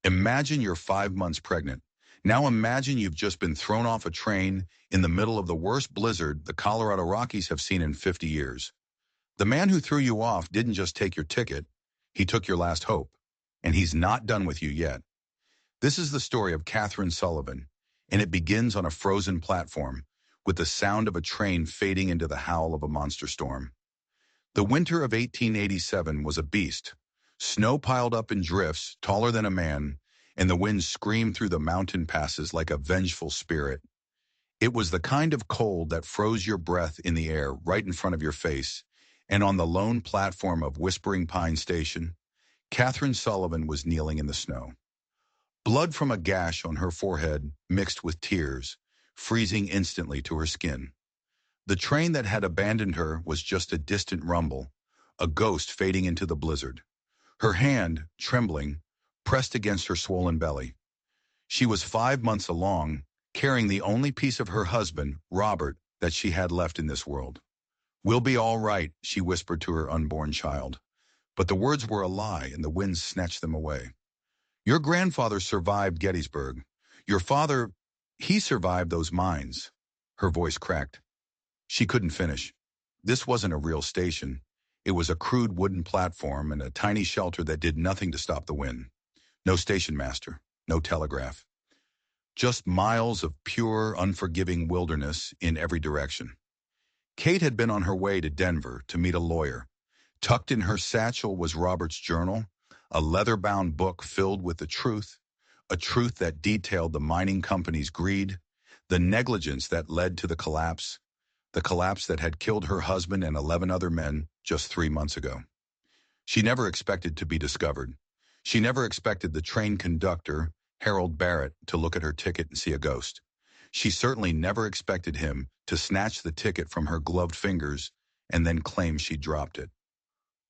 Imagine you're 5 months pregnant. Now imagine you've just been thrown off a train in the middle of the worst blizzard the Colorado Rockies have seen in 50 years. The man who threw you off didn't just take your ticket, he took your last hope. And he's not done with you yet. This is the story of Catherine Sullivan, and it begins on a frozen platform with the sound of a train fading into the howl of a monster storm. The winter of 1887 was a beast. Snow piled up in drifts taller than a man, and the wind screamed through the mountain passes like a vengeful spirit. It was the kind of cold that froze your breath in the air right in front of your face, and on the lone platform of Whispering Pine Station, Catherine Sullivan was kneeling in the snow. Blood from a gash on her forehead mixed with tears, freezing instantly to her skin. The train that had abandoned her was just a distant rumble, a ghost fading into the blizzard. Her hand, trembling, pressed against her swollen belly. She was 5 months along, carrying the only piece of her husband, Robert, that she had left in this world. "We'll be all right," she whispered to her unborn child. But the words were a lie, and the wind snatched them away. "Your grandfather survived Gettysburg. Your father, he survived those mines." Her voice cracked. She couldn't finish. This wasn't a real station. It was a crude wooden platform and a tiny shelter that did nothing to stop the wind. No station master, no telegraph. Just miles of pure, unforgiving wilderness in every direction. Kate had been on her way to Denver to meet a lawyer. Tucked in her satchel was Robert's journal, a leather-bound book filled with the truth, a truth that detailed the mining company's greed, the negligence that led to the collapse that had killed her husband and 11 other men just 3 months ago. She never expected to be discovered. She never expected the train conductor, Harold Barrett, to look at her ticket and see a ghost. She certainly never expected him to snatch the ticket from her gloved fingers and then claim she dropped it.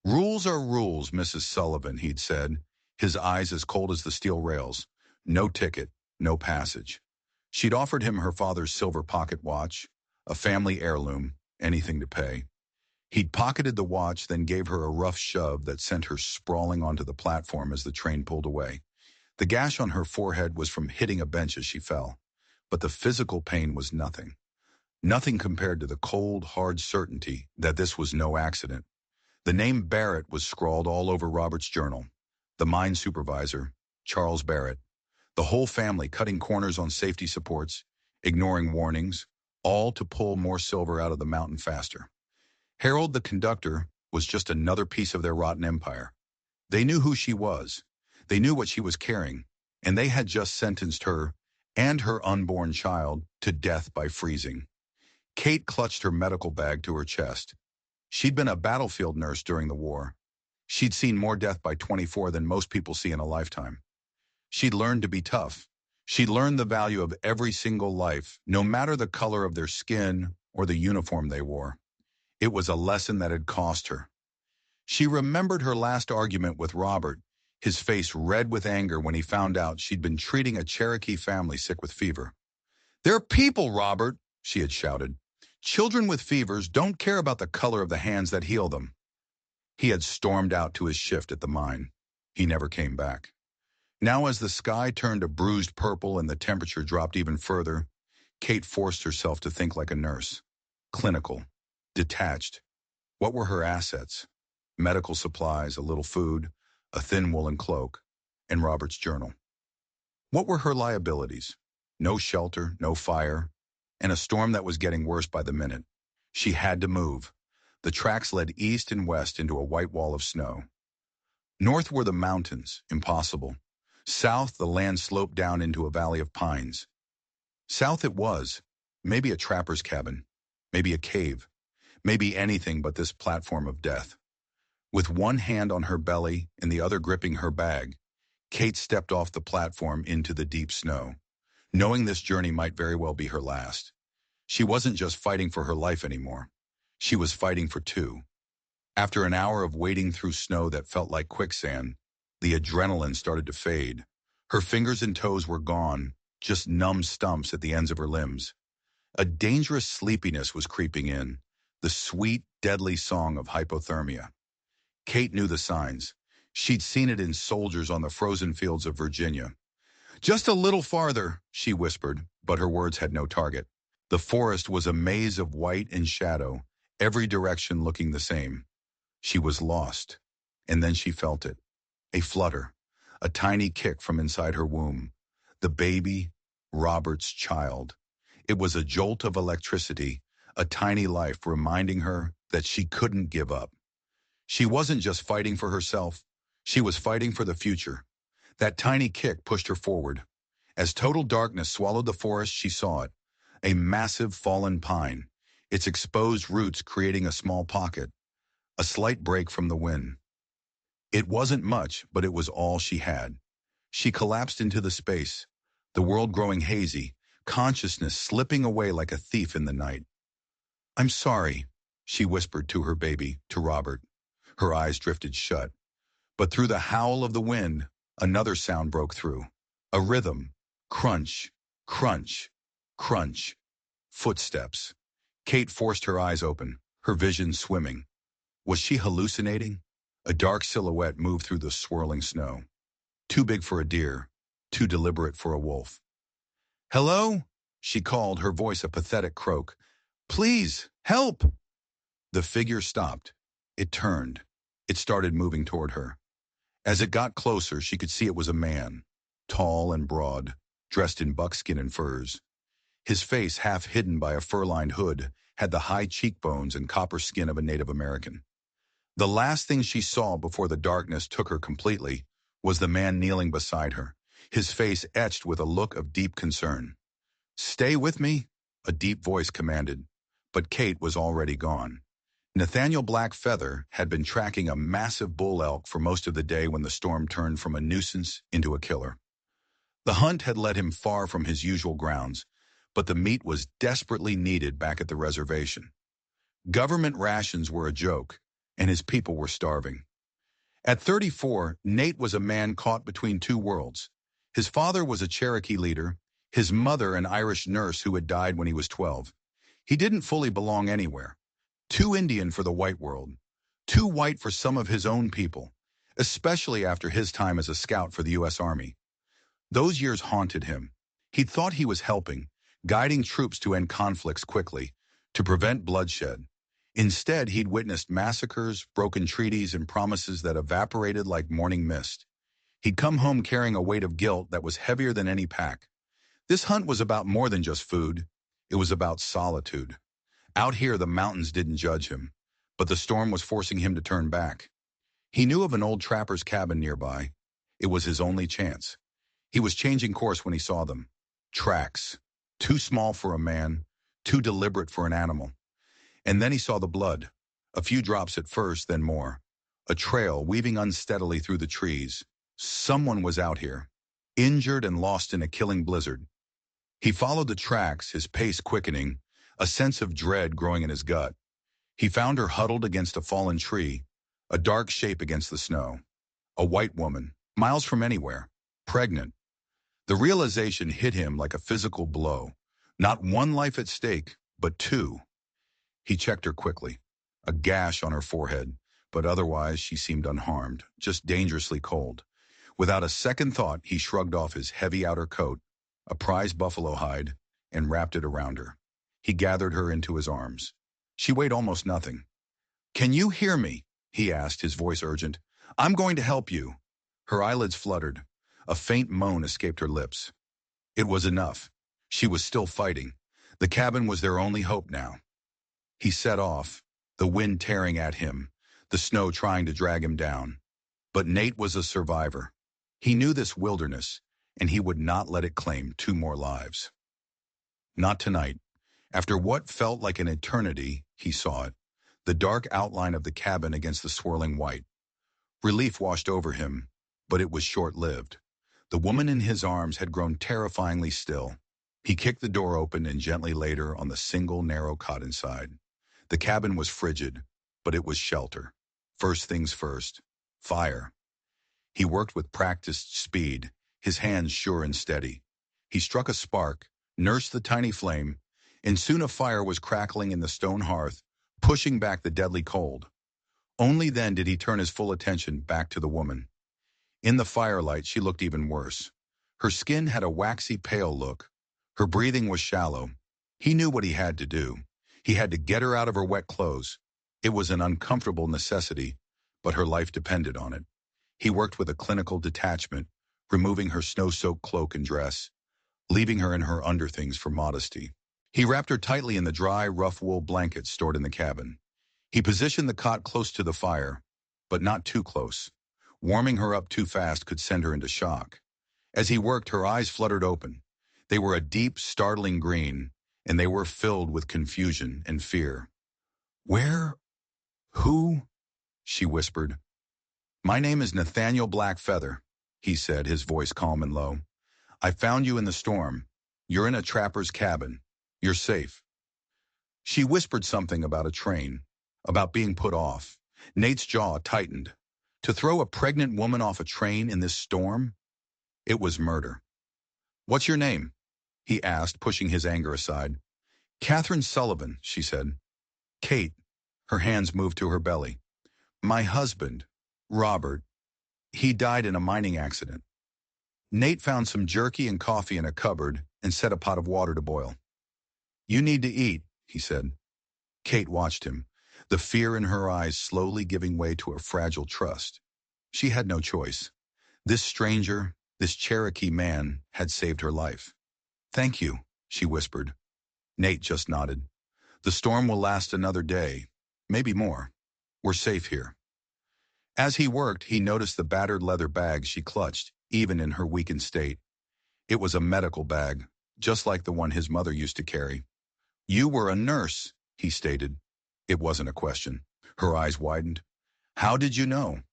"Rules are rules, Mrs. Sullivan," he'd said, his eyes as cold as the steel rails. No ticket, no passage. She'd offered him her father's silver pocket watch, a family heirloom, anything to pay. He'd pocketed the watch, then gave her a rough shove that sent her sprawling onto the platform as the train pulled away. The gash on her forehead was from hitting a bench as she fell, but the physical pain was nothing. Nothing compared to the cold, hard certainty that this was no accident. The name Barrett was scrawled all over Robert's journal. The mine supervisor, Charles Barrett. The whole family cutting corners on safety supports, ignoring warnings, all to pull more silver out of the mountain faster. Harold, the conductor, was just another piece of their rotten empire. They knew who she was. They knew what she was carrying, and they had just sentenced her and her unborn child to death by freezing. Kate clutched her medical bag to her chest. She'd been a battlefield nurse during the war. She'd seen more death by 24 than most people see in a lifetime. She'd learned to be tough. She'd learned the value of every single life, no matter the color of their skin or the uniform they wore. It was a lesson that had cost her. She remembered her last argument with Robert, his face red with anger when he found out she'd been treating a Cherokee family sick with fever. "They're people, Robert," she had shouted. "Children with fevers don't care about the color of the hands that heal them." He had stormed out to his shift at the mine. He never came back. Now, as the sky turned a bruised purple and the temperature dropped even further, Kate forced herself to think like a nurse. Clinical. Detached. What were her assets? Medical supplies, a little food, a thin woolen cloak, and Robert's journal. What were her liabilities? No shelter, no fire, and a storm that was getting worse by the minute. She had to move. The tracks led east and west into a white wall of snow. North were the mountains, impossible. South, the land sloped down into a valley of pines. South it was, maybe a trapper's cabin, maybe a cave, maybe anything but this platform of death. With one hand on her belly and the other gripping her bag, Kate stepped off the platform into the deep snow, knowing this journey might very well be her last. She wasn't just fighting for her life anymore. She was fighting for two. After an hour of wading through snow that felt like quicksand, the adrenaline started to fade. Her fingers and toes were gone, just numb stumps at the ends of her limbs. A dangerous sleepiness was creeping in, the sweet, deadly song of hypothermia. Kate knew the signs. She'd seen it in soldiers on the frozen fields of Virginia. Just a little farther, she whispered, but her words had no target. The forest was a maze of white and shadow, every direction looking the same. She was lost. And then she felt it. A flutter. A tiny kick from inside her womb. The baby, Robert's child. It was a jolt of electricity, a tiny life reminding her that she couldn't give up. She wasn't just fighting for herself. She was fighting for the future. That tiny kick pushed her forward. As total darkness swallowed the forest, she saw it. A massive fallen pine, its exposed roots creating a small pocket, a slight break from the wind. It wasn't much, but it was all she had. She collapsed into the space, the world growing hazy, consciousness slipping away like a thief in the night. "I'm sorry," she whispered to her baby, to Robert. Her eyes drifted shut. But through the howl of the wind, another sound broke through. A rhythm. Crunch, crunch, crunch. Footsteps. Kate forced her eyes open, her vision swimming. Was she hallucinating? A dark silhouette moved through the swirling snow. Too big for a deer, too deliberate for a wolf. "Hello?" she called, her voice a pathetic croak. "Please, help!" The figure stopped. It turned. It started moving toward her. As it got closer, she could see it was a man, tall and broad, dressed in buckskin and furs. His face, half hidden by a fur-lined hood, had the high cheekbones and copper skin of a Native American. The last thing she saw before the darkness took her completely was the man kneeling beside her, his face etched with a look of deep concern. "Stay with me," a deep voice commanded, but Kate was already gone. Nathaniel Blackfeather had been tracking a massive bull elk for most of the day when the storm turned from a nuisance into a killer. The hunt had led him far from his usual grounds, but the meat was desperately needed back at the reservation. Government rations were a joke, and his people were starving. At 34, Nate was a man caught between two worlds. His father was a Cherokee leader, his mother an Irish nurse who had died when he was 12. He didn't fully belong anywhere. Too Indian for the white world. Too white for some of his own people, especially after his time as a scout for the U.S. Army. Those years haunted him. He thought he was helping, guiding troops to end conflicts quickly, to prevent bloodshed. Instead, he'd witnessed massacres, broken treaties, and promises that evaporated like morning mist. He'd come home carrying a weight of guilt that was heavier than any pack. This hunt was about more than just food. It was about solitude. Out here, the mountains didn't judge him, but the storm was forcing him to turn back. He knew of an old trapper's cabin nearby. It was his only chance. He was changing course when he saw them. Tracks. Too small for a man, too deliberate for an animal. And then he saw the blood. A few drops at first, then more. A trail weaving unsteadily through the trees. Someone was out here, injured and lost in a killing blizzard. He followed the tracks, his pace quickening, a sense of dread growing in his gut. He found her huddled against a fallen tree, a dark shape against the snow. A white woman, miles from anywhere, pregnant. The realization hit him like a physical blow. Not one life at stake, but two. He checked her quickly. A gash on her forehead, but otherwise she seemed unharmed, just dangerously cold. Without a second thought, he shrugged off his heavy outer coat, a prized buffalo hide, and wrapped it around her. He gathered her into his arms. She weighed almost nothing. "Can you hear me?" he asked, his voice urgent. "I'm going to help you." Her eyelids fluttered. A faint moan escaped her lips. It was enough. She was still fighting. The cabin was their only hope now. He set off, the wind tearing at him, the snow trying to drag him down. But Nate was a survivor. He knew this wilderness, and he would not let it claim two more lives. Not tonight. After what felt like an eternity, he saw it, the dark outline of the cabin against the swirling white. Relief washed over him, but it was short-lived. The woman in his arms had grown terrifyingly still. He kicked the door open and gently laid her on the single narrow cot inside. The cabin was frigid, but it was shelter. First things first. Fire. He worked with practiced speed, his hands sure and steady. He struck a spark, nursed the tiny flame, and soon a fire was crackling in the stone hearth, pushing back the deadly cold. Only then did he turn his full attention back to the woman. In the firelight, she looked even worse. Her skin had a waxy pale look. Her breathing was shallow. He knew what he had to do. He had to get her out of her wet clothes. It was an uncomfortable necessity, but her life depended on it. He worked with a clinical detachment, removing her snow-soaked cloak and dress, leaving her in her underthings for modesty. He wrapped her tightly in the dry, rough wool blankets stored in the cabin. He positioned the cot close to the fire, but not too close. Warming her up too fast could send her into shock. As he worked, her eyes fluttered open. They were a deep, startling green, and they were filled with confusion and fear. "Where? Who?" she whispered. "My name is Nathaniel Blackfeather," he said, his voice calm and low. "I found you in the storm. You're in a trapper's cabin. You're safe." She whispered something about a train, about being put off. Nate's jaw tightened. To throw a pregnant woman off a train in this storm? It was murder. "What's your name?" he asked, pushing his anger aside. "Catherine Sullivan," she said. "Kate." Her hands moved to her belly. "My husband, Robert, he died in a mining accident." Nate found some jerky and coffee in a cupboard and set a pot of water to boil. "You need to eat," he said. Kate watched him, the fear in her eyes slowly giving way to a fragile trust. She had no choice. This stranger, this Cherokee man, had saved her life. "Thank you," she whispered. Nate just nodded. "The storm will last another day, maybe more. We're safe here." As he worked, he noticed the battered leather bag she clutched, even in her weakened state. It was a medical bag, just like the one his mother used to carry. "You were a nurse," he stated. It wasn't a question. Her eyes widened. "How did you know?"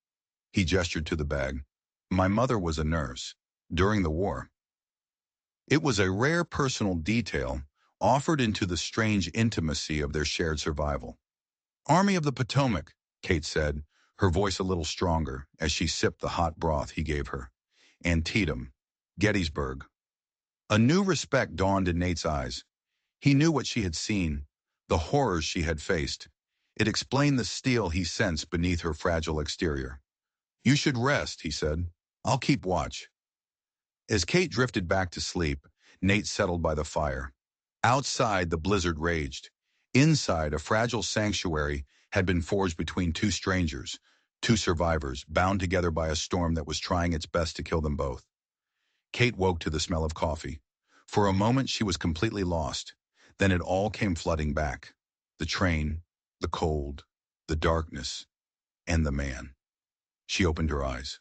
He gestured to the bag. "My mother was a nurse. During the war." It was a rare personal detail, offered into the strange intimacy of their shared survival. "Army of the Potomac," Kate said, her voice a little stronger as she sipped the hot broth he gave her. "Antietam, Gettysburg." A new respect dawned in Nate's eyes. He knew what she had seen, the horrors she had faced. It explained the steel he sensed beneath her fragile exterior. "You should rest," he said. "I'll keep watch." As Kate drifted back to sleep, Nate settled by the fire. Outside, the blizzard raged. Inside, a fragile sanctuary had been forged between two strangers, two survivors, bound together by a storm that was trying its best to kill them both. Kate woke to the smell of coffee. For a moment, she was completely lost. Then it all came flooding back. The train, the cold, the darkness, and the man. She opened her eyes.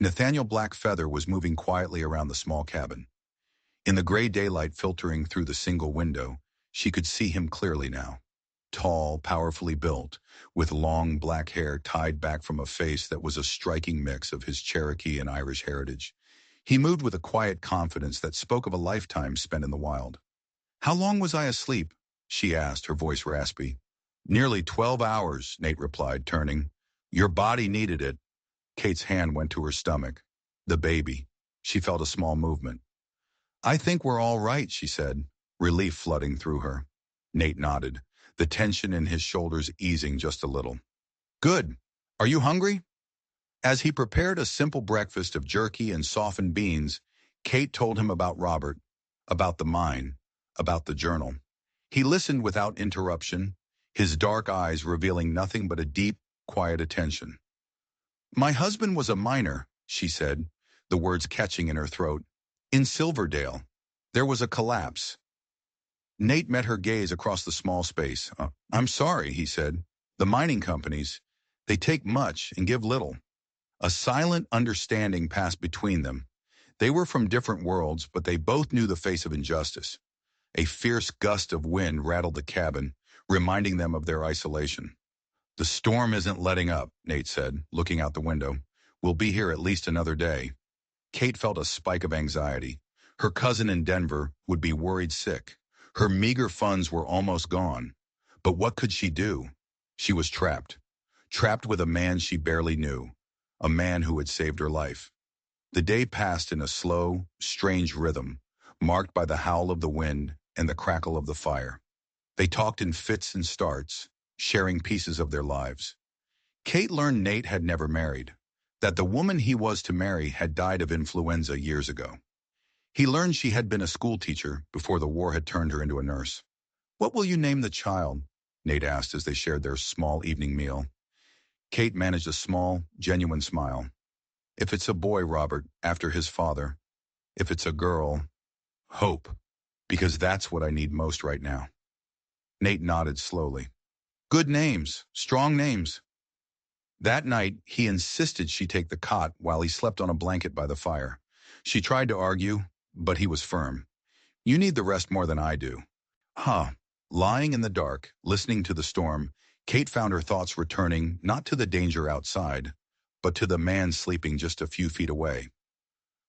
Nathaniel Blackfeather was moving quietly around the small cabin. In the gray daylight filtering through the single window, she could see him clearly now. Tall, powerfully built, with long black hair tied back from a face that was a striking mix of his Cherokee and Irish heritage. He moved with a quiet confidence that spoke of a lifetime spent in the wild. "How long was I asleep?" she asked, her voice raspy. "Nearly 12 hours, Nate replied, turning. "Your body needed it." Kate's hand went to her stomach. The baby. She felt a small movement. "I think we're all right," she said, relief flooding through her. Nate nodded, the tension in his shoulders easing just a little. "Good. Are you hungry?" As he prepared a simple breakfast of jerky and softened beans, Kate told him about Robert, about the mine, about the journal. He listened without interruption, his dark eyes revealing nothing but a deep, quiet attention. "My husband was a miner," she said, the words catching in her throat. "In Silverdale. There was a collapse." Nate met her gaze across the small space. "I'm sorry," he said. "The mining companies, they take much and give little." A silent understanding passed between them. They were from different worlds, but they both knew the face of injustice. A fierce gust of wind rattled the cabin, reminding them of their isolation. "The storm isn't letting up," Nate said, looking out the window. "We'll be here at least another day." Kate felt a spike of anxiety. Her cousin in Denver would be worried sick. Her meager funds were almost gone. But what could she do? She was trapped. Trapped with a man she barely knew. A man who had saved her life. The day passed in a slow, strange rhythm, marked by the howl of the wind and the crackle of the fire. They talked in fits and starts, sharing pieces of their lives. Kate learned Nate had never married, that the woman he was to marry had died of influenza years ago. He learned she had been a school teacher before the war had turned her into a nurse. "What will you name the child?" Nate asked as they shared their small evening meal. Kate managed a small, genuine smile. "If it's a boy, Robert, after his father. If it's a girl, Hope, because that's what I need most right now." Nate nodded slowly. "Good names, strong names." That night, he insisted she take the cot while he slept on a blanket by the fire. She tried to argue, but he was firm. "You need the rest more than I do." Huh. Lying in the dark, listening to the storm, Kate found her thoughts returning not to the danger outside, but to the man sleeping just a few feet away.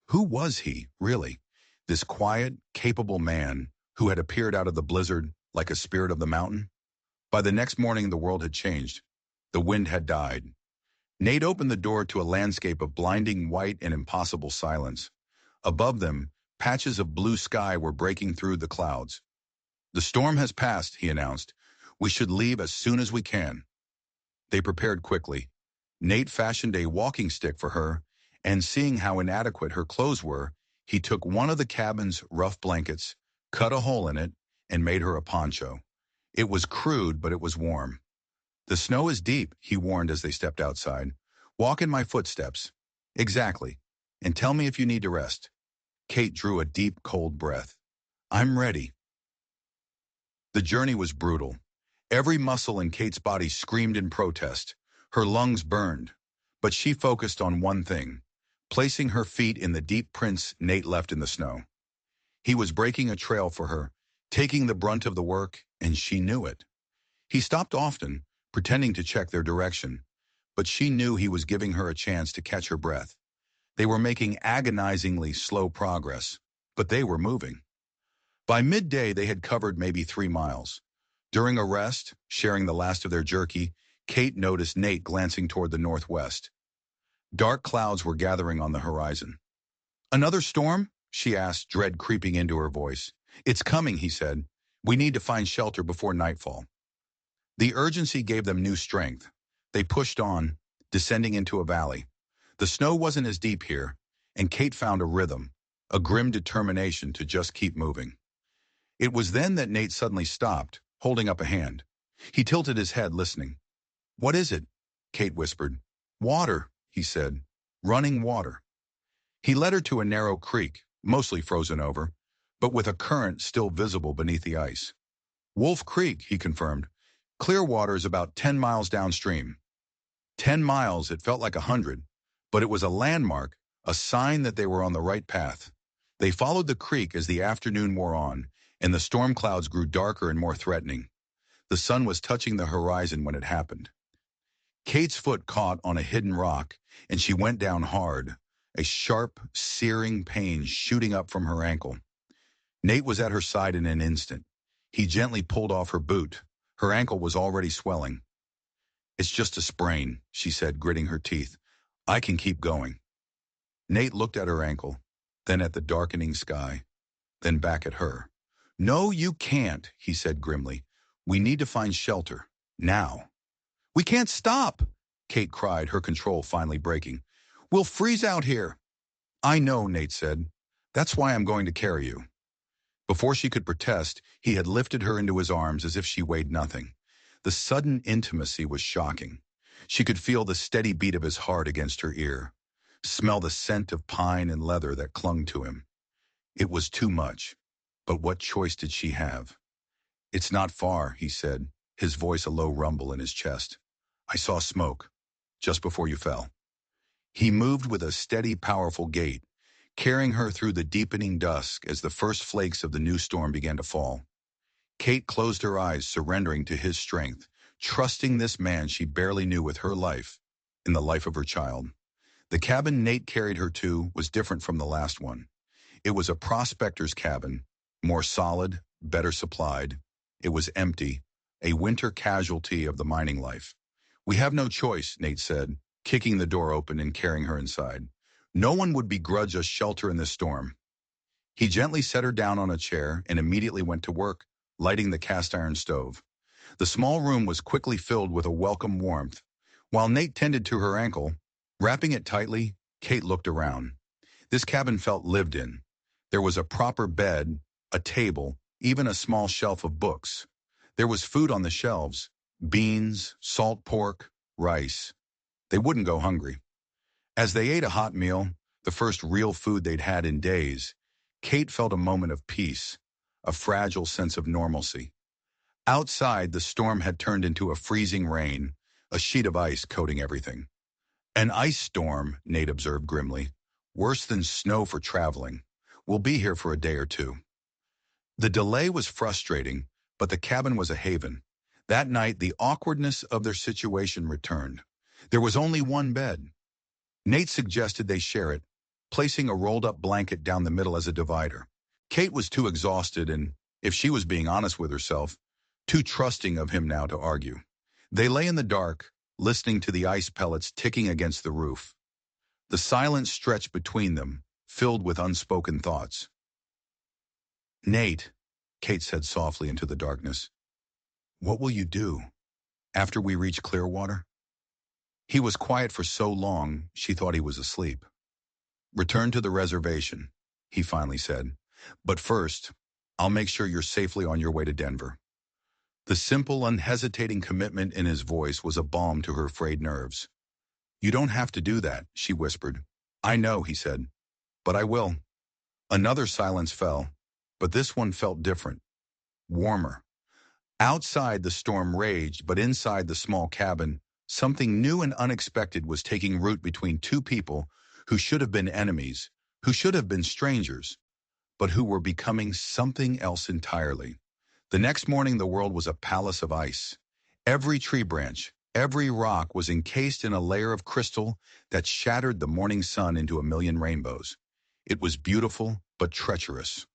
Who was he, really? This quiet, capable man who had appeared out of the blizzard like a spirit of the mountain? By the next morning, the world had changed. The wind had died. Nate opened the door to a landscape of blinding white and impossible silence. Above them, patches of blue sky were breaking through the clouds. "The storm has passed," he announced. "We should leave as soon as we can." They prepared quickly. Nate fashioned a walking stick for her, and seeing how inadequate her clothes were, he took one of the cabin's rough blankets, cut a hole in it, and made her a poncho. It was crude, but it was warm. "The snow is deep," he warned as they stepped outside. "Walk in my footsteps." "Exactly. And tell me if you need to rest." Kate drew a deep, cold breath. "I'm ready." The journey was brutal. Every muscle in Kate's body screamed in protest. Her lungs burned. But she focused on one thing, placing her feet in the deep prints Nate left in the snow. He was breaking a trail for her, taking the brunt of the work, and she knew it. He stopped often, pretending to check their direction, but she knew he was giving her a chance to catch her breath. They were making agonizingly slow progress, but they were moving. By midday, they had covered maybe 3 miles. During a rest, sharing the last of their jerky, Kate noticed Nate glancing toward the northwest. Dark clouds were gathering on the horizon. "Another storm?" she asked, dread creeping into her voice. "It's coming," he said. "We need to find shelter before nightfall." The urgency gave them new strength. They pushed on, descending into a valley. The snow wasn't as deep here, and Kate found a rhythm, a grim determination to just keep moving. It was then that Nate suddenly stopped, holding up a hand. He tilted his head, listening. "What is it?" Kate whispered. "Water," he said. "Running water." He led her to a narrow creek, mostly frozen over, but with a current still visible beneath the ice. "Wolf Creek," he confirmed. "Clearwater is about 10 miles downstream." 10 miles, it felt like 100, but it was a landmark, a sign that they were on the right path. They followed the creek as the afternoon wore on, and the storm clouds grew darker and more threatening. The sun was touching the horizon when it happened. Kate's foot caught on a hidden rock, and she went down hard, a sharp, searing pain shooting up from her ankle. Nate was at her side in an instant. He gently pulled off her boot. Her ankle was already swelling. "It's just a sprain," she said, gritting her teeth. "I can keep going." Nate looked at her ankle, then at the darkening sky, then back at her. "No, you can't," he said grimly. "We need to find shelter. Now." "We can't stop," Kate cried, her control finally breaking. "We'll freeze out here." "I know," Nate said. "That's why I'm going to carry you." Before she could protest, he had lifted her into his arms as if she weighed nothing. The sudden intimacy was shocking. She could feel the steady beat of his heart against her ear, smell the scent of pine and leather that clung to him. It was too much. But what choice did she have? "It's not far," he said, his voice a low rumble in his chest. "I saw smoke, just before you fell." He moved with a steady, powerful gait, carrying her through the deepening dusk as the first flakes of the new storm began to fall. Kate closed her eyes, surrendering to his strength, trusting this man she barely knew with her life, in the life of her child. The cabin Nate carried her to was different from the last one. It was a prospector's cabin, more solid, better supplied. It was empty, a winter casualty of the mining life. "We have no choice," Nate said, kicking the door open and carrying her inside. "No one would begrudge us shelter in this storm." He gently set her down on a chair and immediately went to work, lighting the cast iron stove. The small room was quickly filled with a welcome warmth. While Nate tended to her ankle, wrapping it tightly, Kate looked around. This cabin felt lived in. There was a proper bed, a table, even a small shelf of books. There was food on the shelves, beans, salt pork, rice. They wouldn't go hungry. As they ate a hot meal, the first real food they'd had in days, Kate felt a moment of peace, a fragile sense of normalcy. Outside, the storm had turned into a freezing rain, a sheet of ice coating everything. An ice storm, Nate observed grimly. Worse than snow for traveling. We'll be here for a day or two. The delay was frustrating, but the cabin was a haven. That night, the awkwardness of their situation returned. There was only one bed. Nate suggested they share it, placing a rolled-up blanket down the middle as a divider. Kate was too exhausted and, if she was being honest with herself, too trusting of him now to argue. They lay in the dark, listening to the ice pellets ticking against the roof. The silence stretched between them, filled with unspoken thoughts. "Nate," Kate said softly into the darkness, "what will you do after we reach Clearwater?" He was quiet for so long, she thought he was asleep. "Return to the reservation," he finally said. "But first, I'll make sure you're safely on your way to Denver." The simple, unhesitating commitment in his voice was a balm to her frayed nerves. "You don't have to do that," she whispered. "I know," he said, "but I will." Another silence fell, but this one felt different, warmer. Outside, the storm raged, but inside the small cabin, something new and unexpected was taking root between two people who should have been enemies, who should have been strangers, but who were becoming something else entirely. The next morning, the world was a palace of ice. Every tree branch, every rock was encased in a layer of crystal that shattered the morning sun into a million rainbows. It was beautiful, but treacherous.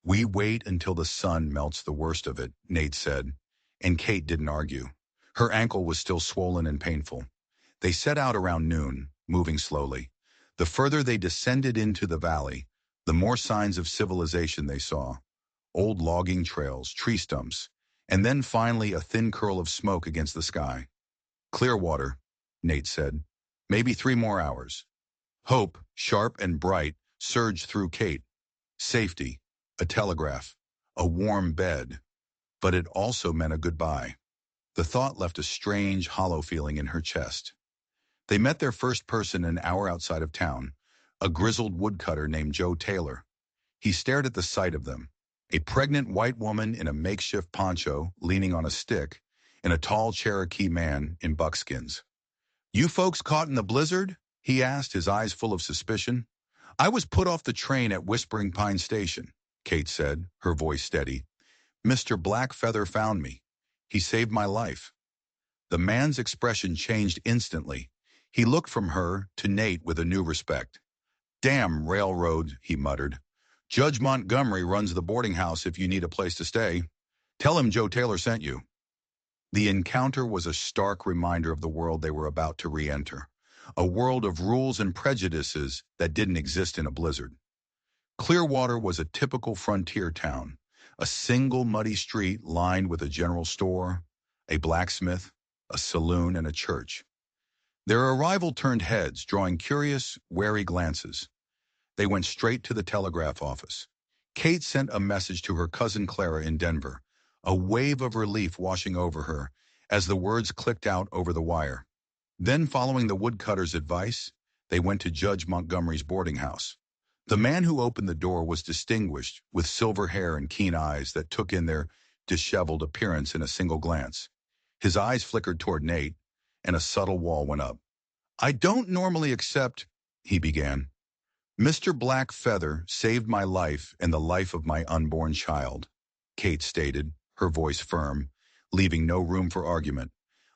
"We wait until the sun melts the worst of it," Nate said, and Kate didn't argue. Her ankle was still swollen and painful. They set out around noon, moving slowly. The further they descended into the valley, the more signs of civilization they saw. Old logging trails, tree stumps, and then finally a thin curl of smoke against the sky. "Clearwater," Nate said. "Maybe 3 more hours." Hope, sharp and bright, surged through Kate. Safety, a telegraph, a warm bed. But it also meant a goodbye. The thought left a strange, hollow feeling in her chest. They met their first person an hour outside of town, a grizzled woodcutter named Joe Taylor. He stared at the sight of them, a pregnant white woman in a makeshift poncho leaning on a stick, and a tall Cherokee man in buckskins. "You folks caught in the blizzard?" he asked, his eyes full of suspicion. "I was put off the train at Whispering Pine Station," Kate said, her voice steady. "Mr. Blackfeather found me. He saved my life." The man's expression changed instantly. He looked from her to Nate with a new respect. "Damn railroad," he muttered. "Judge Montgomery runs the boarding house if you need a place to stay. Tell him Joe Taylor sent you." The encounter was a stark reminder of the world they were about to re-enter, a world of rules and prejudices that didn't exist in a blizzard. Clearwater was a typical frontier town, a single muddy street lined with a general store, a blacksmith, a saloon, and a church. Their arrival turned heads, drawing curious, wary glances. They went straight to the telegraph office. Kate sent a message to her cousin Clara in Denver, a wave of relief washing over her as the words clicked out over the wire. Then, following the woodcutter's advice, they went to Judge Montgomery's boarding house. The man who opened the door was distinguished, with silver hair and keen eyes that took in their disheveled appearance in a single glance. His eyes flickered toward Nate, and a subtle wall went up. "I don't normally accept," he began. "Mr. Blackfeather saved my life and the life of my unborn child," Kate stated, her voice firm, leaving no room for argument.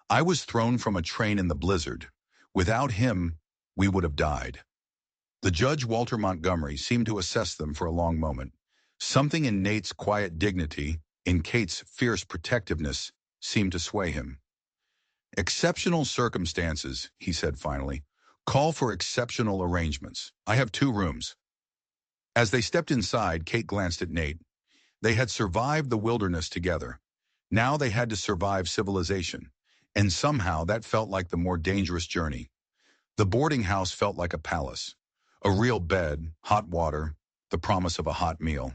"I was thrown from a train in the blizzard. Without him, we would have died." The judge, Walter Montgomery, seemed to assess them for a long moment. Something in Nate's quiet dignity, in Kate's fierce protectiveness, seemed to sway him. "Exceptional circumstances," he said finally, "call for exceptional arrangements. I have 2 rooms." As they stepped inside, Kate glanced at Nate. They had survived the wilderness together. Now they had to survive civilization. And somehow that felt like the more dangerous journey. The boarding house felt like a palace. A real bed, hot water, the promise of a hot meal.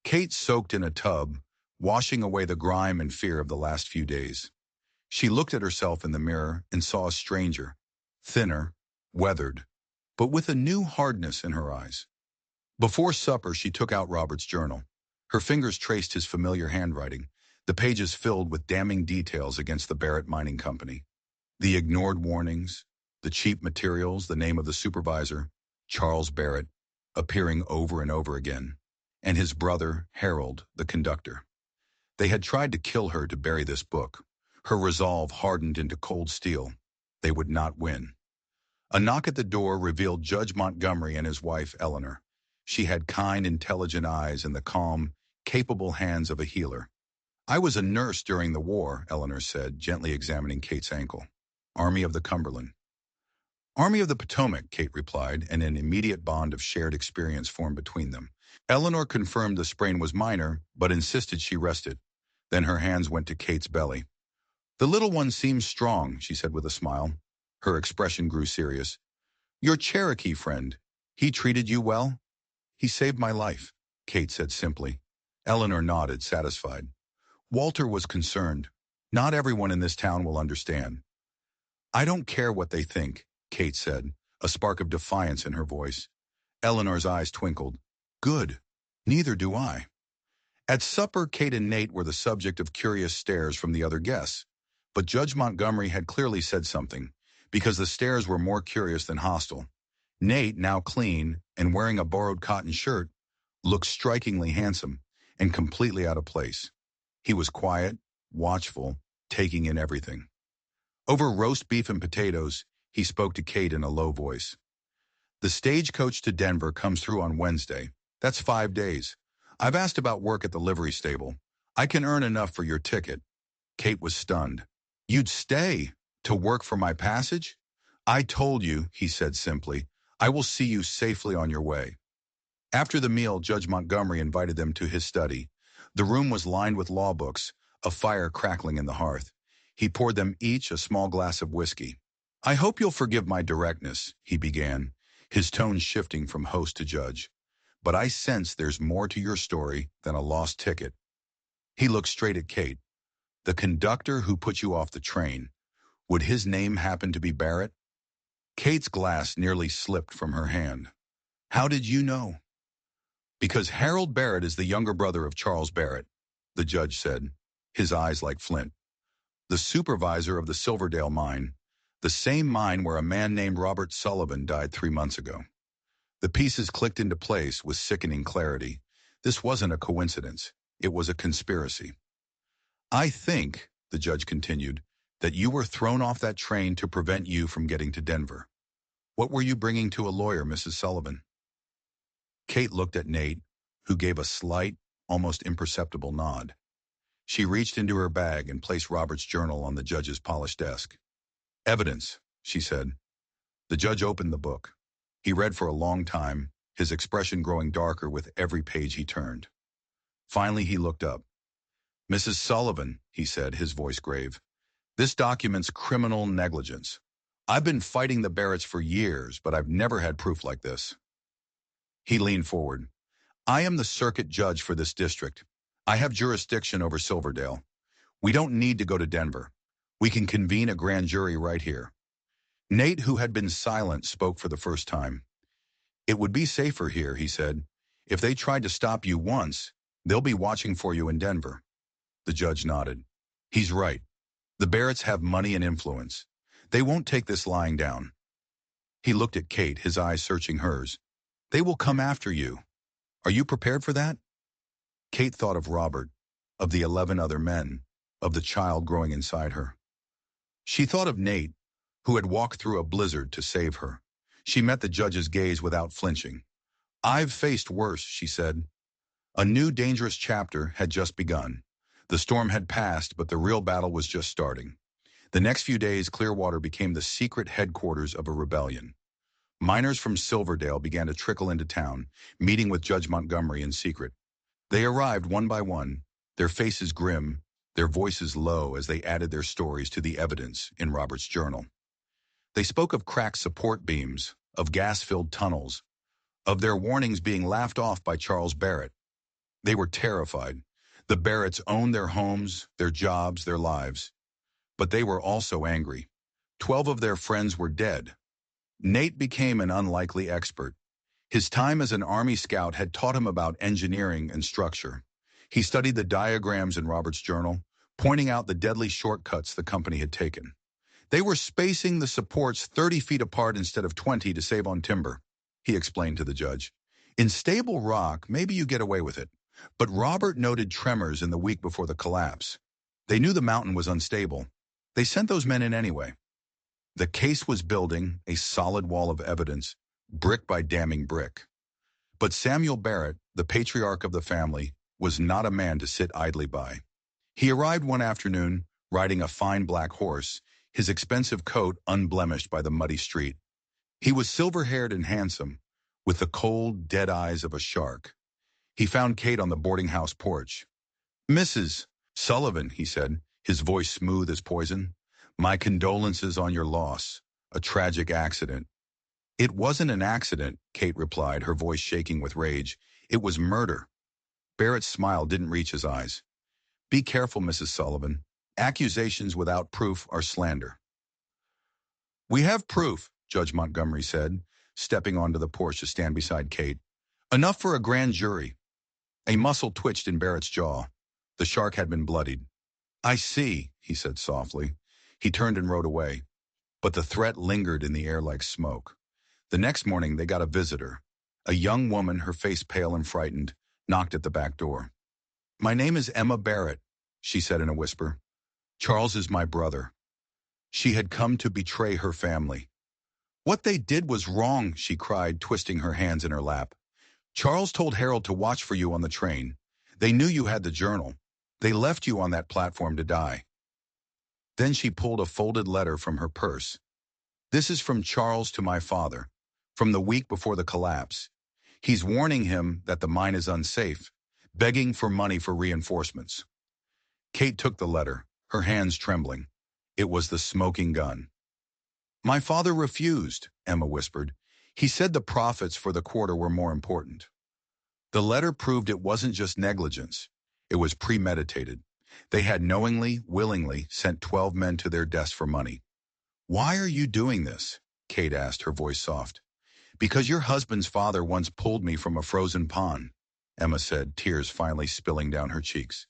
Kate soaked in a tub, washing away the grime and fear of the last few days. She looked at herself in the mirror and saw a stranger, thinner, weathered, but with a new hardness in her eyes. Before supper, she took out Robert's journal. Her fingers traced his familiar handwriting, the pages filled with damning details against the Barrett Mining Company. The ignored warnings, the cheap materials, the name of the supervisor, Charles Barrett, appearing over and over again, and his brother, Harold, the conductor. They had tried to kill her to bury this book. Her resolve hardened into cold steel. They would not win. A knock at the door revealed Judge Montgomery and his wife, Eleanor. She had kind, intelligent eyes and the calm, capable hands of a healer. "I was a nurse during the war," Eleanor said, gently examining Kate's ankle. "Army of the Cumberland." "Army of the Potomac," Kate replied, and an immediate bond of shared experience formed between them. Eleanor confirmed the sprain was minor, but insisted she rest it. Then her hands went to Kate's belly. "The little one seems strong," she said with a smile. Her expression grew serious. "Your Cherokee friend, he treated you well?" "He saved my life," Kate said simply. Eleanor nodded, satisfied. Walter was concerned. "Not everyone in this town will understand." "I don't care what they think," Kate said, a spark of defiance in her voice. Eleanor's eyes twinkled. "Good. Neither do I." At supper, Kate and Nate were the subject of curious stares from the other guests. But Judge Montgomery had clearly said something, because the stares were more curious than hostile. Nate, now clean and wearing a borrowed cotton shirt, looked strikingly handsome and completely out of place. He was quiet, watchful, taking in everything. Over roast beef and potatoes, he spoke to Kate in a low voice. "The stagecoach to Denver comes through on Wednesday. That's 5 days. I've asked about work at the livery stable. I can earn enough for your ticket." Kate was stunned. "You'd stay to work for my passage?" "I told you," he said simply. "I will see you safely on your way." After the meal, Judge Montgomery invited them to his study. The room was lined with law books, a fire crackling in the hearth. He poured them each a small glass of whiskey. "I hope you'll forgive my directness," he began, his tone shifting from host to judge. "But I sense there's more to your story than a lost ticket." He looked straight at Kate. "The conductor who put you off the train, would his name happen to be Barrett?" Kate's glass nearly slipped from her hand. "How did you know?" "Because Harold Barrett is the younger brother of Charles Barrett," the judge said, his eyes like flint. "The supervisor of the Silverdale mine, the same mine where a man named Robert Sullivan died 3 months ago." The pieces clicked into place with sickening clarity. This wasn't a coincidence. It was a conspiracy. "I think," the judge continued, "that you were thrown off that train to prevent you from getting to Denver. What were you bringing to a lawyer, Mrs. Sullivan?" Kate looked at Nate, who gave a slight, almost imperceptible nod. She reached into her bag and placed Robert's journal on the judge's polished desk. "Evidence," she said. The judge opened the book. He read for a long time, his expression growing darker with every page he turned. Finally, he looked up. "Mrs. Sullivan," he said, his voice grave, "this document's criminal negligence. I've been fighting the Barretts for years, but I've never had proof like this." He leaned forward. "I am the circuit judge for this district. I have jurisdiction over Silverdale. We don't need to go to Denver. We can convene a grand jury right here." Nate, who had been silent, spoke for the first time. "It would be safer here," he said. "If they tried to stop you once, they'll be watching for you in Denver." The judge nodded. "He's right. The Barretts have money and influence. They won't take this lying down." He looked at Kate, his eyes searching hers. "They will come after you. Are you prepared for that?" Kate thought of Robert, of the 11 other men, of the child growing inside her. She thought of Nate, who had walked through a blizzard to save her. She met the judge's gaze without flinching. "I've faced worse," she said. A new dangerous chapter had just begun. The storm had passed, but the real battle was just starting. The next few days, Clearwater became the secret headquarters of a rebellion. Miners from Silverdale began to trickle into town, meeting with Judge Montgomery in secret. They arrived one by one, their faces grim, their voices low as they added their stories to the evidence in Robert's journal. They spoke of cracked support beams, of gas-filled tunnels, of their warnings being laughed off by Charles Barrett. They were terrified. The Barretts owned their homes, their jobs, their lives. But they were also angry. 12 of their friends were dead. Nate became an unlikely expert. His time as an Army scout had taught him about engineering and structure. He studied the diagrams in Robert's journal, pointing out the deadly shortcuts the company had taken. They were spacing the supports 30 feet apart instead of 20 to save on timber, he explained to the judge. In stable rock, maybe you get away with it. But Robert noted tremors in the week before the collapse. They knew the mountain was unstable. They sent those men in anyway. The case was building, a solid wall of evidence, brick by damning brick. But Samuel Barrett, the patriarch of the family, was not a man to sit idly by. He arrived one afternoon, riding a fine black horse, his expensive coat unblemished by the muddy street. He was silver-haired and handsome, with the cold, dead eyes of a shark. He found Kate on the boarding house porch. "Mrs. Sullivan," he said, his voice smooth as poison, "my condolences on your loss. A tragic accident." "It wasn't an accident," Kate replied, her voice shaking with rage. "It was murder." Barrett's smile didn't reach his eyes. "Be careful, Mrs. Sullivan. Accusations without proof are slander." "We have proof," Judge Montgomery said, stepping onto the porch to stand beside Kate. "Enough for a grand jury." A muscle twitched in Barrett's jaw. The shark had been bloodied. "I see," he said softly. He turned and rode away. But the threat lingered in the air like smoke. The next morning they got a visitor. A young woman, her face pale and frightened, knocked at the back door. "My name is Emma Barrett," she said in a whisper. "Charles is my brother." She had come to betray her family. "What they did was wrong," she cried, twisting her hands in her lap. "Charles told Harold to watch for you on the train. They knew you had the journal. They left you on that platform to die." Then she pulled a folded letter from her purse. "This is from Charles to my father, from the week before the collapse. He's warning him that the mine is unsafe, begging for money for reinforcements." Kate took the letter, her hands trembling. It was the smoking gun. "My father refused," Emma whispered. "He said the profits for the quarter were more important." The letter proved it wasn't just negligence. It was premeditated. They had knowingly, willingly sent 12 men to their deaths for money. "Why are you doing this?" Kate asked, her voice soft. "Because your husband's father once pulled me from a frozen pond," Emma said, tears finally spilling down her cheeks.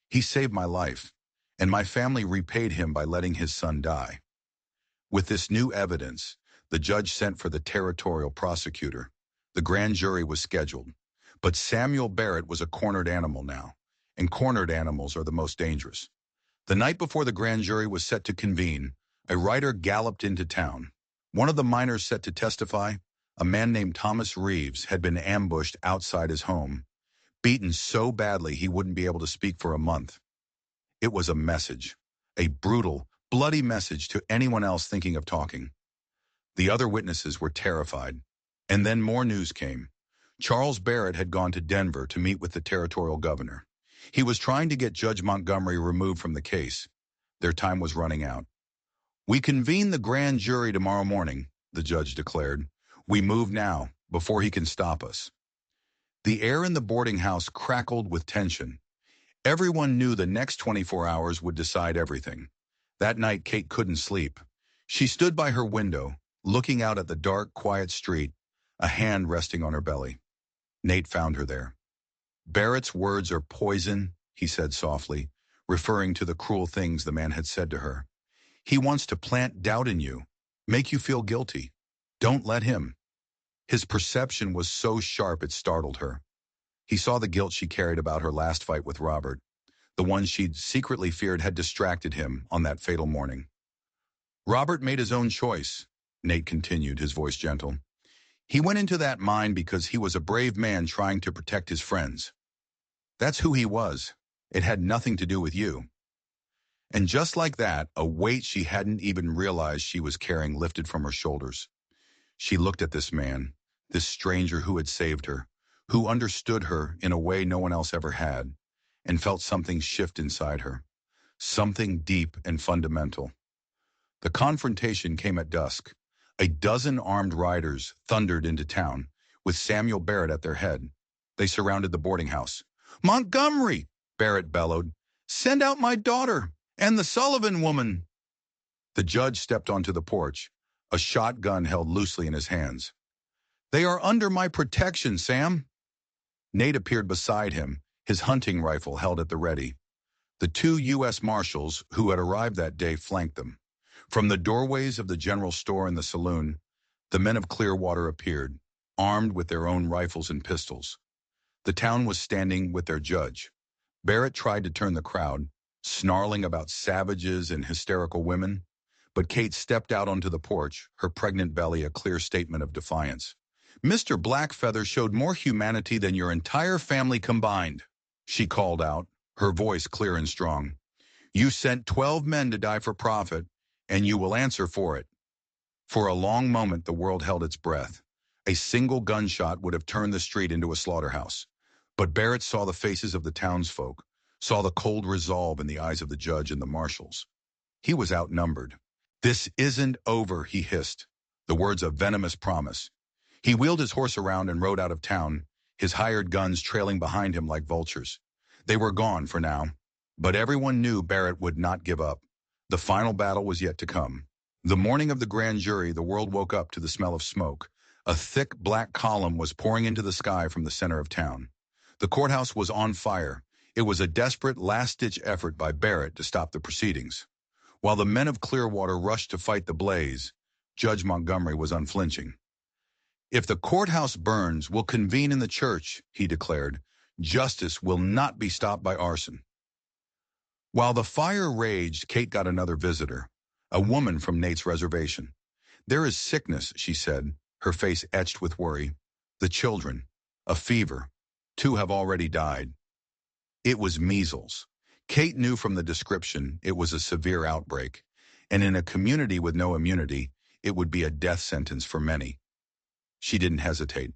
"He saved my life, and my family repaid him by letting his son die." With this new evidence, the judge sent for the territorial prosecutor. The grand jury was scheduled. But Samuel Barrett was a cornered animal now, and cornered animals are the most dangerous. The night before the grand jury was set to convene, a rider galloped into town. One of the miners set to testify, a man named Thomas Reeves, had been ambushed outside his home, beaten so badly he wouldn't be able to speak for a month. It was a message, a brutal, bloody message to anyone else thinking of talking. The other witnesses were terrified. And then more news came. Charles Barrett had gone to Denver to meet with the territorial governor. He was trying to get Judge Montgomery removed from the case. Their time was running out. "We convene the grand jury tomorrow morning," the judge declared. "We move now, before he can stop us." The air in the boarding house crackled with tension. Everyone knew the next 24 hours would decide everything. That night, Kate couldn't sleep. She stood by her window, looking out at the dark, quiet street, a hand resting on her belly. Nate found her there. "Barrett's words are poison," he said softly, referring to the cruel things the man had said to her. "He wants to plant doubt in you, make you feel guilty. Don't let him." His perception was so sharp it startled her. He saw the guilt she carried about her last fight with Robert, the one she'd secretly feared had distracted him on that fatal morning. "Robert made his own choice," Nate continued, his voice gentle. "He went into that mine because he was a brave man trying to protect his friends. That's who he was. It had nothing to do with you." And just like that, a weight she hadn't even realized she was carrying lifted from her shoulders. She looked at this man, this stranger who had saved her, who understood her in a way no one else ever had, and felt something shift inside her. something deep and fundamental. The confrontation came at dusk. A dozen armed riders thundered into town, with Samuel Barrett at their head. They surrounded the boarding house. "Montgomery!" Barrett bellowed. "Send out my daughter and the Sullivan woman!" The judge stepped onto the porch, a shotgun held loosely in his hands. "They are under my protection, Sam." Nate appeared beside him, his hunting rifle held at the ready. The two U.S. Marshals who had arrived that day flanked them. From the doorways of the general store and the saloon, the men of Clearwater appeared, armed with their own rifles and pistols. The town was standing with their judge. Barrett tried to turn the crowd, snarling about savages and hysterical women, but Kate stepped out onto the porch, her pregnant belly a clear statement of defiance. "Mr. Blackfeather showed more humanity than your entire family combined," she called out, her voice clear and strong. "You sent 12 men to die for profit, and you will answer for it." For a long moment the world held its breath. A single gunshot would have turned the street into a slaughterhouse. But Barrett saw the faces of the townsfolk, saw the cold resolve in the eyes of the judge and the marshals. He was outnumbered. "This isn't over," he hissed, the words of venomous promise. He wheeled his horse around and rode out of town, his hired guns trailing behind him like vultures. They were gone for now, but everyone knew Barrett would not give up. The final battle was yet to come. The morning of the grand jury, the world woke up to the smell of smoke. A thick black column was pouring into the sky from the center of town. The courthouse was on fire. It was a desperate last-ditch effort by Barrett to stop the proceedings. While the men of Clearwater rushed to fight the blaze, Judge Montgomery was unflinching. "If the courthouse burns, we'll convene in the church," he declared. "Justice will not be stopped by arson." While the fire raged, Kate got another visitor, a woman from Nate's reservation. "There is sickness," she said, her face etched with worry. "The children. A fever. 2 have already died." It was measles. Kate knew from the description it was a severe outbreak, and in a community with no immunity, it would be a death sentence for many. She didn't hesitate.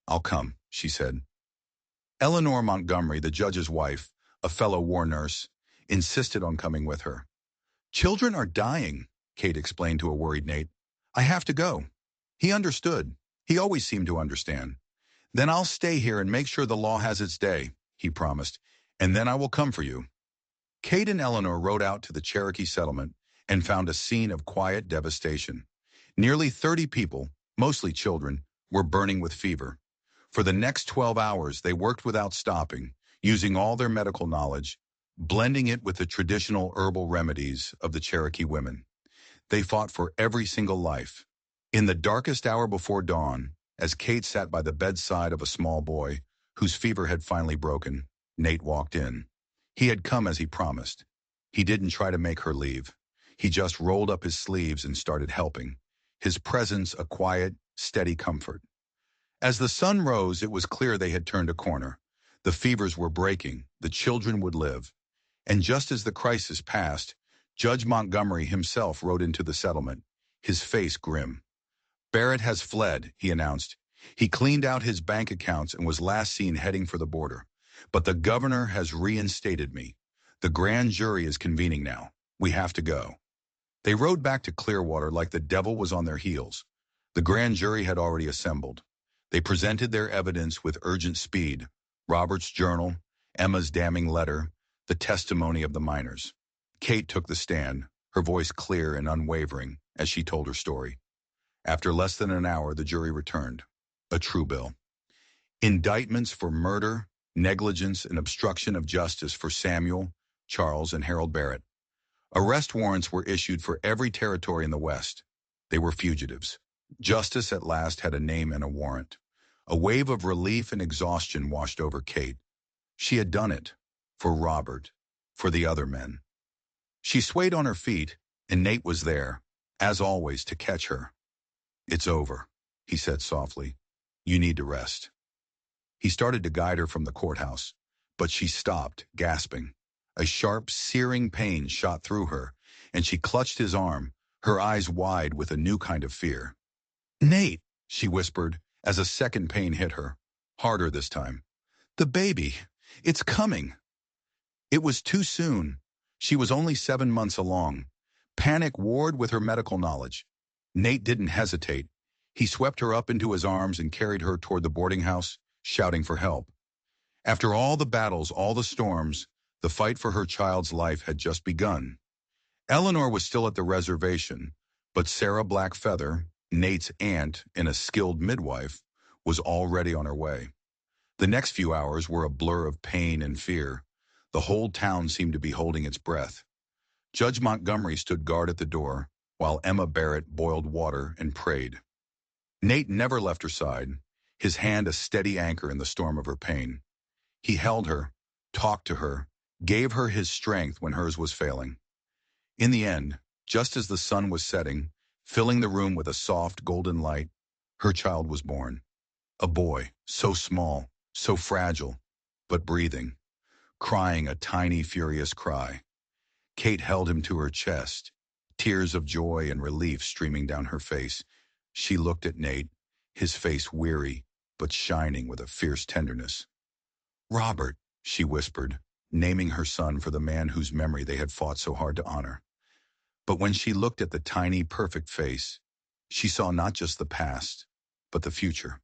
"I'll come," she said. Eleanor Montgomery, the judge's wife, a fellow war nurse, insisted on coming with her. "Children are dying," Kate explained to a worried Nate. "I have to go." He understood. He always seemed to understand. "Then I'll stay here and make sure the law has its day," he promised, "and then I will come for you." Kate and Eleanor rode out to the Cherokee settlement and found a scene of quiet devastation. Nearly 30 people, mostly children, were burning with fever. For the next 12 hours, they worked without stopping, using all their medical knowledge, blending it with the traditional herbal remedies of the Cherokee women. They fought for every single life. In the darkest hour before dawn, as Kate sat by the bedside of a small boy whose fever had finally broken, Nate walked in. He had come as he promised. He didn't try to make her leave. He just rolled up his sleeves and started helping, his presence a quiet, steady comfort. As the sun rose, it was clear they had turned a corner. The fevers were breaking, the children would live. And just as the crisis passed, Judge Montgomery himself rode into the settlement, his face grim. "Barrett has fled," he announced. "He cleaned out his bank accounts and was last seen heading for the border. But the governor has reinstated me. The grand jury is convening now. We have to go." They rode back to Clearwater like the devil was on their heels. The grand jury had already assembled. They presented their evidence with urgent speed: Robert's journal, Emma's damning letter, the testimony of the miners. Kate took the stand, her voice clear and unwavering, as she told her story. After less than an hour, the jury returned. A true bill. Indictments for murder, negligence, and obstruction of justice for Samuel, Charles, and Harold Barrett. Arrest warrants were issued for every territory in the West. They were fugitives. Justice at last had a name and a warrant. A wave of relief and exhaustion washed over Kate. She had done it. For Robert. For the other men. She swayed on her feet, and Nate was there, as always, to catch her. "It's over," he said softly. "You need to rest." He started to guide her from the courthouse, but she stopped, gasping. A sharp, searing pain shot through her, and she clutched his arm, her eyes wide with a new kind of fear. "Nate," she whispered, as a second pain hit her, harder this time. "The baby. It's coming." It was too soon. She was only 7 months along. Panic warred with her medical knowledge. Nate didn't hesitate. He swept her up into his arms and carried her toward the boarding house, shouting for help. After all the battles, all the storms, the fight for her child's life had just begun. Eleanor was still at the reservation, but Sarah Blackfeather, Nate's aunt and a skilled midwife, was already on her way. The next few hours were a blur of pain and fear. The whole town seemed to be holding its breath. Judge Montgomery stood guard at the door, while Emma Barrett boiled water and prayed. Nate never left her side, his hand a steady anchor in the storm of her pain. He held her, talked to her, gave her his strength when hers was failing. In the end, just as the sun was setting, filling the room with a soft golden light, her child was born. A boy, so small, so fragile, but breathing, crying a tiny, furious cry. Kate held him to her chest, tears of joy and relief streaming down her face. She looked at Nate, his face weary, but shining with a fierce tenderness. "Robert," she whispered, naming her son for the man whose memory they had fought so hard to honor. But when she looked at the tiny, perfect face, she saw not just the past, but the future.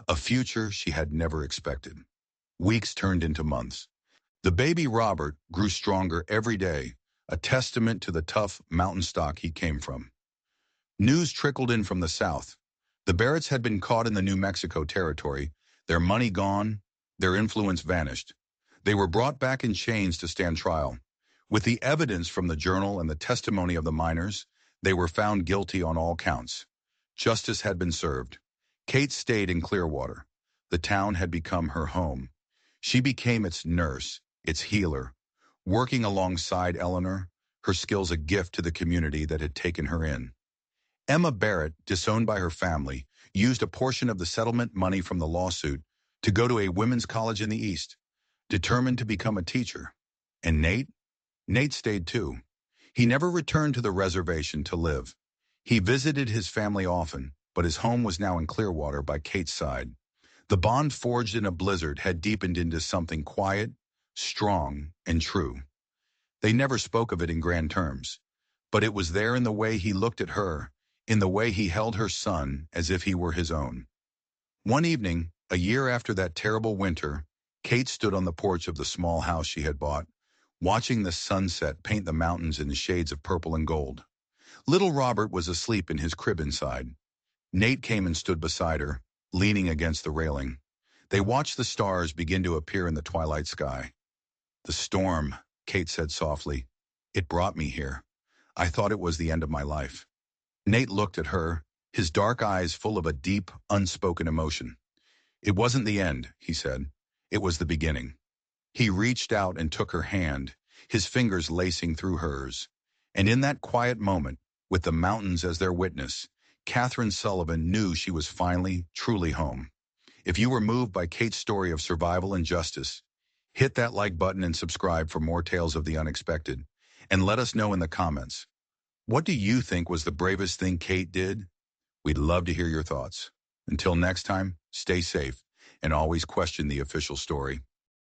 A future she had never expected. Weeks turned into months. The baby Robert grew stronger every day, a testament to the tough mountain stock he came from. News trickled in from the south. The Barretts had been caught in the New Mexico territory, their money gone, their influence vanished. They were brought back in chains to stand trial. With the evidence from the journal and the testimony of the miners, they were found guilty on all counts. Justice had been served. Kate stayed in Clearwater. The town had become her home. She became its nurse, its healer, working alongside Eleanor, her skills a gift to the community that had taken her in. Emma Barrett, disowned by her family, used a portion of the settlement money from the lawsuit to go to a women's college in the East, determined to become a teacher. And Nate? Nate stayed too. He never returned to the reservation to live. He visited his family often, but his home was now in Clearwater by Kate's side. The bond forged in a blizzard had deepened into something quiet, strong, and true. They never spoke of it in grand terms, but it was there in the way he looked at her, in the way he held her son as if he were his own. One evening, a year after that terrible winter, Kate stood on the porch of the small house she had bought, watching the sunset paint the mountains in shades of purple and gold. Little Robert was asleep in his crib inside. Nate came and stood beside her, leaning against the railing. They watched the stars begin to appear in the twilight sky. "The storm," Kate said softly. "It brought me here. I thought it was the end of my life." Nate looked at her, his dark eyes full of a deep, unspoken emotion. "It wasn't the end," he said. "It was the beginning." He reached out and took her hand, his fingers lacing through hers. And in that quiet moment, with the mountains as their witness, Catherine Sullivan knew she was finally, truly home. If you were moved by Kate's story of survival and justice, hit that like button and subscribe for more tales of the unexpected. And let us know in the comments, what do you think was the bravest thing Kate did? We'd love to hear your thoughts. Until next time, stay safe and always question the official story.